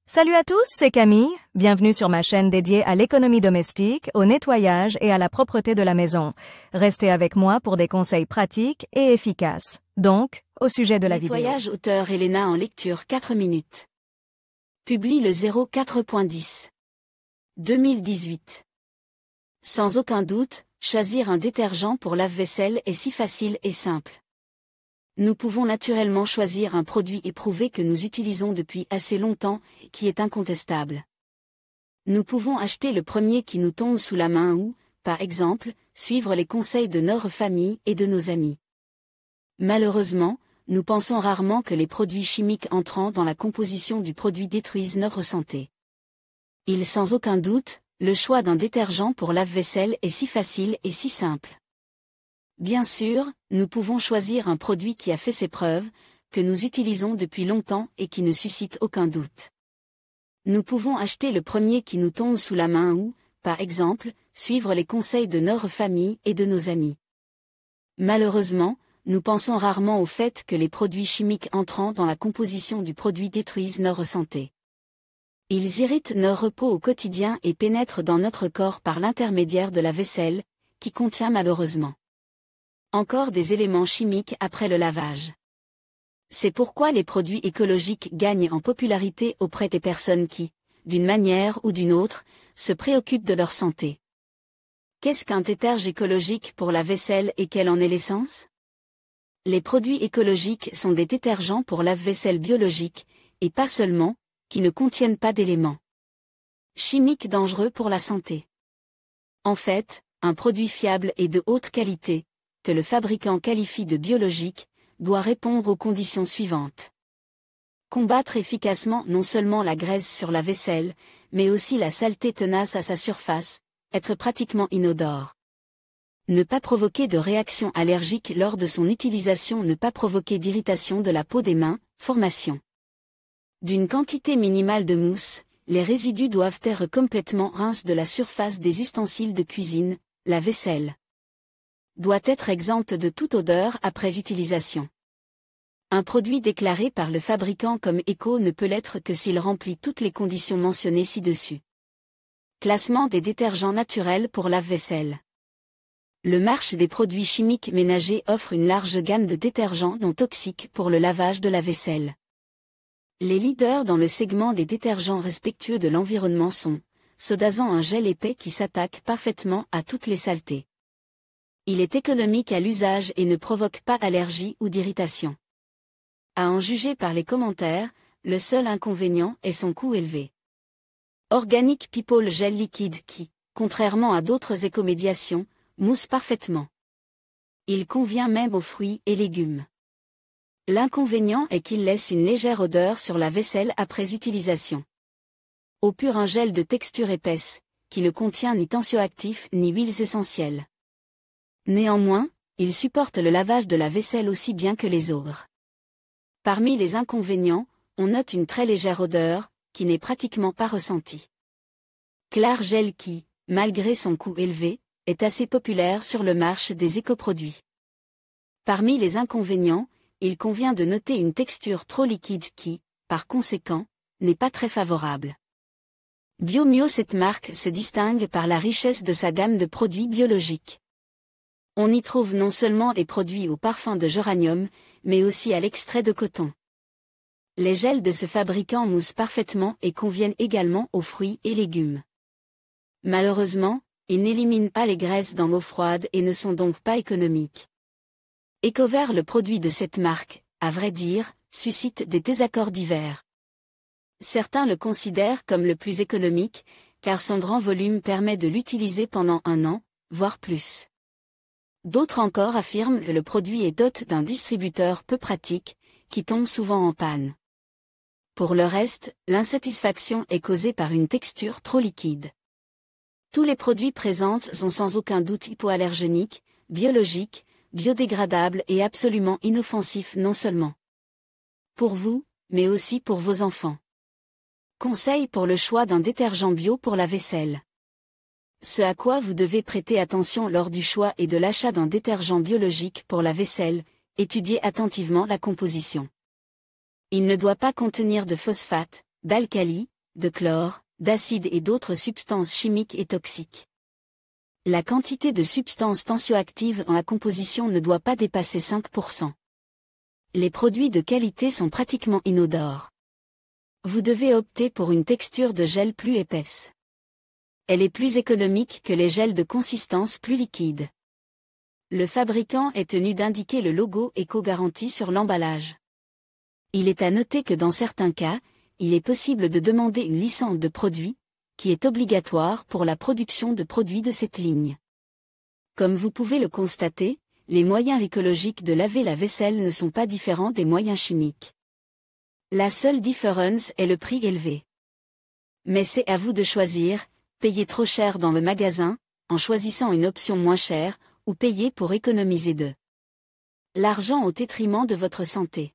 Salut à tous, c'est Camille. Bienvenue sur ma chaîne dédiée à l'économie domestique, au nettoyage et à la propreté de la maison. Restez avec moi pour des conseils pratiques et efficaces. Donc, au sujet de la vidéo. Nettoyage auteur Elena en lecture 4 minutes. Publie le 04.10. 2018. Sans aucun doute, choisir un détergent pour lave-vaisselle est si facile et simple. Nous pouvons naturellement choisir un produit éprouvé que nous utilisons depuis assez longtemps, qui est incontestable. Nous pouvons acheter le premier qui nous tombe sous la main ou, par exemple, suivre les conseils de notre famille et de nos amis. Malheureusement, nous pensons rarement que les produits chimiques entrant dans la composition du produit détruisent notre santé. Il sans aucun doute, le choix d'un détergent pour lave-vaisselle est si facile et si simple. Bien sûr, nous pouvons choisir un produit qui a fait ses preuves, que nous utilisons depuis longtemps et qui ne suscite aucun doute. Nous pouvons acheter le premier qui nous tombe sous la main ou, par exemple, suivre les conseils de notre famille et de nos amis. Malheureusement, nous pensons rarement au fait que les produits chimiques entrant dans la composition du produit détruisent notre santé. Ils irritent notre peau au quotidien et pénètrent dans notre corps par l'intermédiaire de la vaisselle, qui contient malheureusement encore des éléments chimiques après le lavage. C'est pourquoi les produits écologiques gagnent en popularité auprès des personnes qui, d'une manière ou d'une autre, se préoccupent de leur santé. Qu'est-ce qu'un détergent écologique pour la vaisselle et quelle en est l'essence? Les produits écologiques sont des détergents pour lave-vaisselle biologiques, et pas seulement, qui ne contiennent pas d'éléments chimiques dangereux pour la santé. En fait, un produit fiable et de haute qualité, que le fabricant qualifie de biologique, doit répondre aux conditions suivantes. Combattre efficacement non seulement la graisse sur la vaisselle, mais aussi la saleté tenace à sa surface, être pratiquement inodore. Ne pas provoquer de réaction allergique lors de son utilisation, ne pas provoquer d'irritation de la peau des mains, formation d'une quantité minimale de mousse, les résidus doivent être complètement rince de la surface des ustensiles de cuisine, la vaisselle doit être exempte de toute odeur après utilisation. Un produit déclaré par le fabricant comme éco ne peut l'être que s'il remplit toutes les conditions mentionnées ci-dessus. Classement des détergents naturels pour lave-vaisselle. Le marché des produits chimiques ménagers offre une large gamme de détergents non toxiques pour le lavage de la vaisselle. Les leaders dans le segment des détergents respectueux de l'environnement sont Sodazan, un gel épais qui s'attaque parfaitement à toutes les saletés. Il est économique à l'usage et ne provoque pas d'allergie ou d'irritation. À en juger par les commentaires, le seul inconvénient est son coût élevé. Organic People gel liquide qui, contrairement à d'autres écomédiations, mousse parfaitement. Il convient même aux fruits et légumes. L'inconvénient est qu'il laisse une légère odeur sur la vaisselle après utilisation. Au pur, un gel de texture épaisse, qui ne contient ni tensioactifs ni huiles essentielles. Néanmoins, il supporte le lavage de la vaisselle aussi bien que les autres. Parmi les inconvénients, on note une très légère odeur, qui n'est pratiquement pas ressentie. Clar Gel qui, malgré son coût élevé, est assez populaire sur le marché des écoproduits. Parmi les inconvénients, il convient de noter une texture trop liquide qui, par conséquent, n'est pas très favorable. Biomio, cette marque se distingue par la richesse de sa gamme de produits biologiques. On y trouve non seulement des produits au parfum de géranium, mais aussi à l'extrait de coton. Les gels de ce fabricant moussent parfaitement et conviennent également aux fruits et légumes. Malheureusement, ils n'éliminent pas les graisses dans l'eau froide et ne sont donc pas économiques. Ecover, le produit de cette marque, à vrai dire, suscite des désaccords divers. Certains le considèrent comme le plus économique, car son grand volume permet de l'utiliser pendant 1 an, voire plus. D'autres encore affirment que le produit est doté d'un distributeur peu pratique, qui tombe souvent en panne. Pour le reste, l'insatisfaction est causée par une texture trop liquide. Tous les produits présents sont sans aucun doute hypoallergéniques, biologiques, biodégradables et absolument inoffensifs non seulement pour vous, mais aussi pour vos enfants. Conseil pour le choix d'un détergent bio pour la vaisselle. Ce à quoi vous devez prêter attention lors du choix et de l'achat d'un détergent biologique pour la vaisselle, étudiez attentivement la composition. Il ne doit pas contenir de phosphate, d'alcali, de chlore, d'acide et d'autres substances chimiques et toxiques. La quantité de substances tensioactives en la composition ne doit pas dépasser 5%. Les produits de qualité sont pratiquement inodores. Vous devez opter pour une texture de gel plus épaisse. Elle est plus économique que les gels de consistance plus liquide. Le fabricant est tenu d'indiquer le logo éco-garantie sur l'emballage. Il est à noter que dans certains cas, il est possible de demander une licence de produit, qui est obligatoire pour la production de produits de cette ligne. Comme vous pouvez le constater, les moyens écologiques de laver la vaisselle ne sont pas différents des moyens chimiques. La seule différence est le prix élevé. Mais c'est à vous de choisir, payer trop cher dans le magasin, en choisissant une option moins chère, ou payer pour économiser de l'argent au détriment de votre santé.